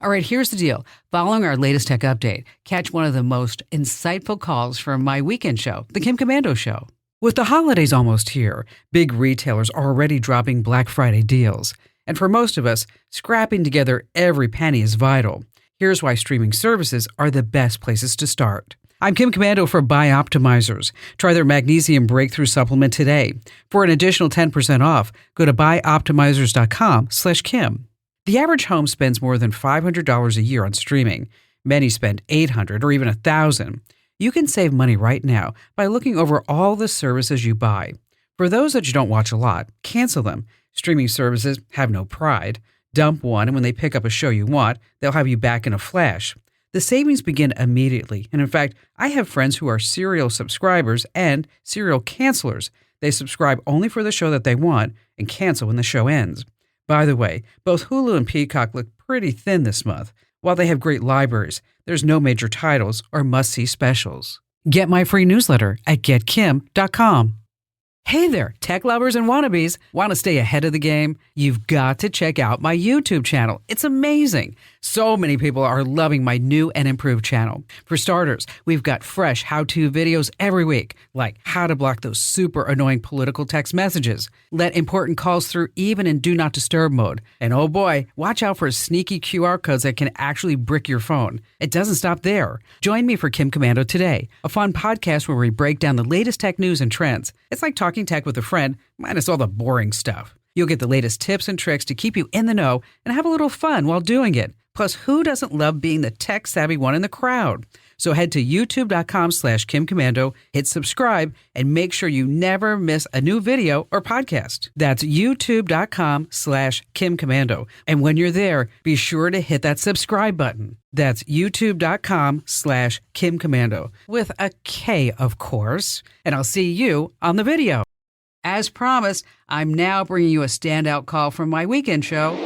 All right, here's the deal. Following our latest tech update, catch one of the most insightful calls from my weekend show, The Kim Commando Show. With the holidays almost here, big retailers are already dropping Black Friday deals. And for most of us, scrapping together every penny is vital. Here's why streaming services are the best places to start. I'm Kim Commando for Bioptimizers. Try their Magnesium Breakthrough Supplement today. For an additional 10% off, go to bioptimizers.com/Kim. The average home spends more than $500 a year on streaming. Many spend $800 or even $1,000. You can save money right now by looking over all the services you buy. For those that you don't watch a lot, cancel them. Streaming services have no pride. Dump one, and when they pick up a show you want, they'll have you back in a flash. The savings begin immediately, and in fact, I have friends who are serial subscribers and serial cancelers. They subscribe only for the show that they want and cancel when the show ends. By the way, both Hulu and Peacock look pretty thin this month. While they have great libraries, there's no major titles or must-see specials. Get my free newsletter at getkim.com. Hey there, tech lovers and wannabes. Want to stay ahead of the game? You've got to check out my YouTube channel. It's amazing. So many people are loving my new and improved channel. For starters, we've got fresh how-to videos every week, like how to block those super annoying political text messages, let important calls through even in Do Not Disturb mode, and oh boy, watch out for sneaky QR codes that can actually brick your phone. It doesn't stop there. Join me for Kim Commando Today, a fun podcast where we break down the latest tech news and trends. It's like talking tech with a friend, minus all the boring stuff. You'll get the latest tips and tricks to keep you in the know and have a little fun while doing it. Plus, who doesn't love being the tech-savvy one in the crowd? So head to youtube.com/Kim Commando, hit subscribe, and make sure you never miss a new video or podcast. That's youtube.com/Kim Commando. And when you're there, be sure to hit that subscribe button. That's youtube.com/Kim Commando, with a K, of course. And I'll see you on the video. As promised, I'm now bringing you a standout call from my weekend show,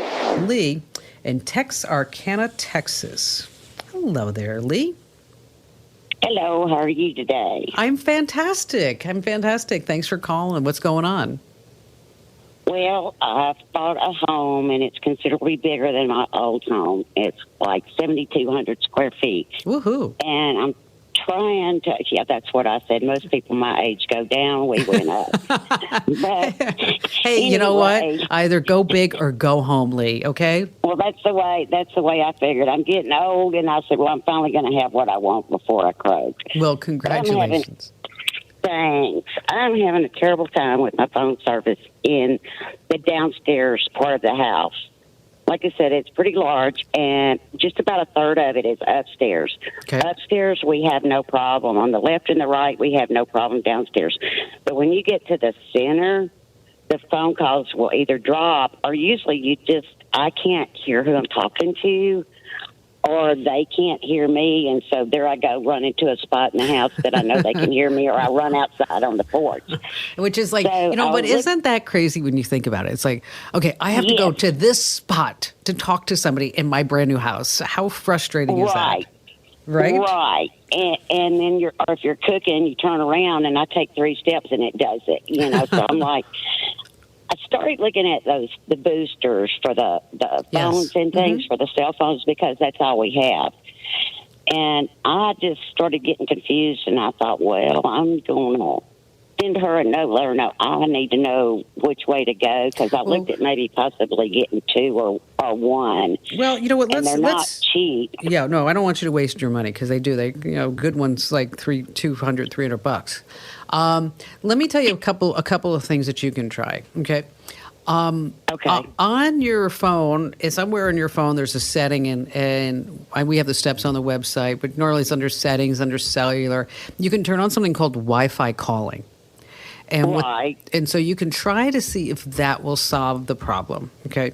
Lee in Texarkana, Texas. Hello there, Lee. Hello, how are you today? I'm fantastic. Thanks for calling. What's going on? Well, I've bought a home, and it's considerably bigger than my old home. It's like 7,200 square feet. Woohoo. And I'm trying to, yeah, that's what I said. Most people my age go down, we went up. But hey, anyway, you know what? Either go big or go home, Lee, okay? Well, that's the way I figured. I'm getting old, and I said, well, I'm finally going to have what I want before I croak. Well, congratulations. Thanks. I'm having a terrible time with my phone service in the downstairs part of the house. Like I said, it's pretty large, and just about a third of it is upstairs. Okay. Upstairs, we have no problem. On the left and the right, we have no problem downstairs. But when you get to the center, the phone calls will either drop, or usually I can't hear who I'm talking to, or they can't hear me, and so there I go, run into a spot in the house that I know they can hear me, or I run outside on the porch. Which is like, but isn't that crazy when you think about it? It's like, okay, I have to go to this spot to talk to somebody in my brand new house. How frustrating is that? Right? Right. And then if you're cooking, you turn around, and I take 3 steps, and it does it, So I'm like, I started looking at the boosters for the phones and things for the cell phones, because that's all we have. And I just started getting confused, and I thought, well, I'm going to send her a note, let her know I need to know which way to go, because I looked at maybe possibly getting 2 or 1. Well, you know what? They're not cheap. Yeah, no, I don't want you to waste your money, because they do. Good ones like $200, $300. Let me tell you a couple of things that you can try. Okay. Okay. On your phone, somewhere on your phone, there's a setting, and we have the steps on the website, but normally it's under settings, under cellular. You can turn on something called Wi-Fi calling. And and so you can try to see if that will solve the problem. Okay.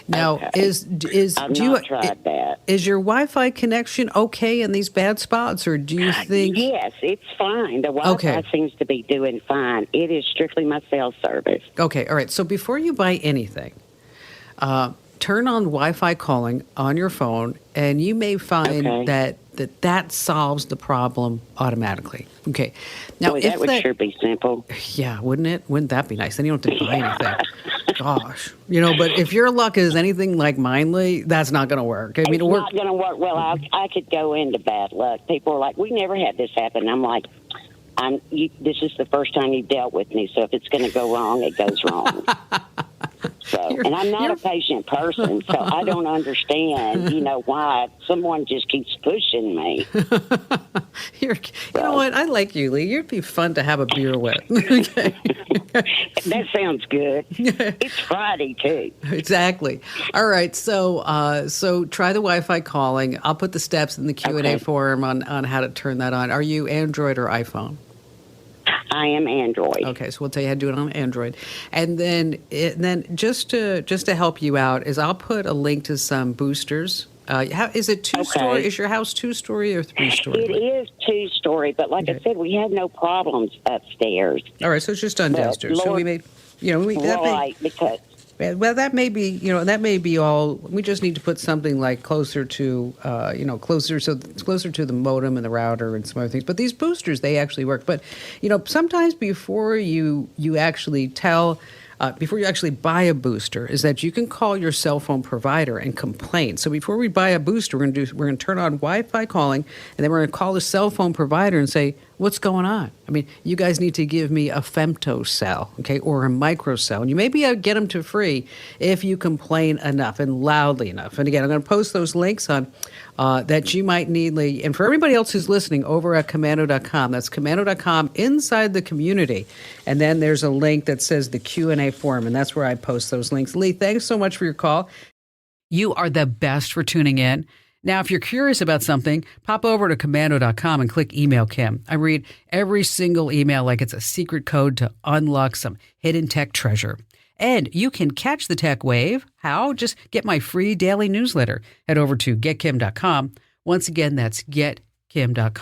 Now, I've not tried that. Is your Wi-Fi connection okay in these bad spots, or do you think? Yes, it's fine. The Wi-Fi seems to be doing fine. It is strictly my cell service. Okay. All right. So before you buy anything, turn on Wi-Fi calling on your phone, and you may find that that solves the problem automatically. Okay. Now, Boy, that would sure be simple. Yeah, wouldn't it? Wouldn't that be nice? Then you don't have to buy anything. Gosh. But if your luck is anything like mine, Lee, that's not going to work. I mean, it's not going to work. Well, I could go into bad luck. People are like, we never had this happen. I'm like, this is the first time you've dealt with me, so if it's going to go wrong, it goes wrong. And I'm not a patient person, so I don't understand, why someone just keeps pushing me. You know what? I like you, Lee. You'd be fun to have a beer with. Okay. That sounds good. It's Friday, too. Exactly. All right. So try the Wi-Fi calling. I'll put the steps in the Q&A forum on how to turn that on. Are you Android or iPhone? I am Android. Okay, so we'll tell you how to do it on Android, and then just to help you out is I'll put a link to some boosters. Is it two-story? Okay. Is your house two-story or three-story? It is two-story, but like I said, we had no problems upstairs. All right, so it's just done downstairs. So we made, because. Well, that may be all. We just need to put something like closer to the modem and the router and some other things. But these boosters, they actually work. But, sometimes before you actually buy a booster, is that you can call your cell phone provider and complain. So before we buy a booster, we're going to turn on Wi-Fi calling, and then we're going to call the cell phone provider and say, what's going on? I mean, you guys need to give me a femtocell, okay, or a microcell. And you maybe get them to free if you complain enough and loudly enough. And again, I'm going to post those links on that you might need. And for everybody else who's listening, over at Komando.com. That's Komando.com inside the community. And then there's a link that says the Q&A forum, and that's where I post those links. Lee, thanks so much for your call. You are the best for tuning in. Now, if you're curious about something, pop over to Komando.com and click Email Kim. I read every single email like it's a secret code to unlock some hidden tech treasure. And you can catch the tech wave. How? Just get my free daily newsletter. Head over to GetKim.com. Once again, that's GetKim.com.